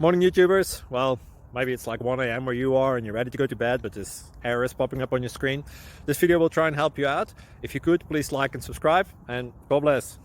Morning YouTubers. Well, maybe it's like 1 a.m. where you are and you're ready to go to bed, but this error is popping up on your screen. This video will try and help you out. If you could, please like and subscribe, and God bless.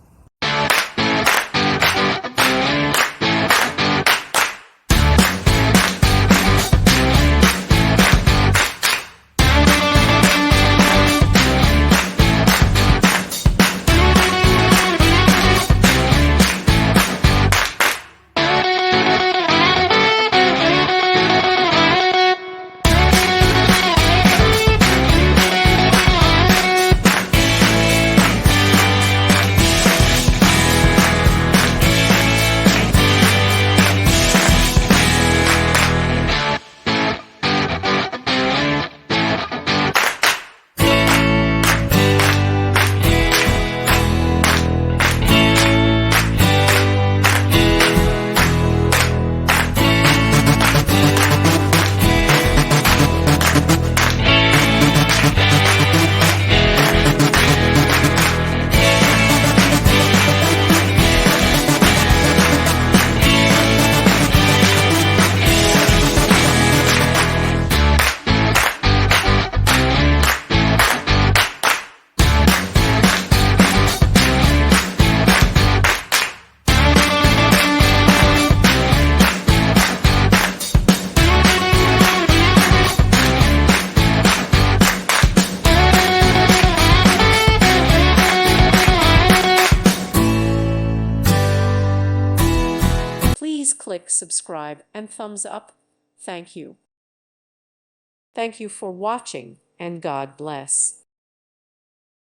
Please click subscribe and thumbs up. Thank you. Thank you for watching, and God bless.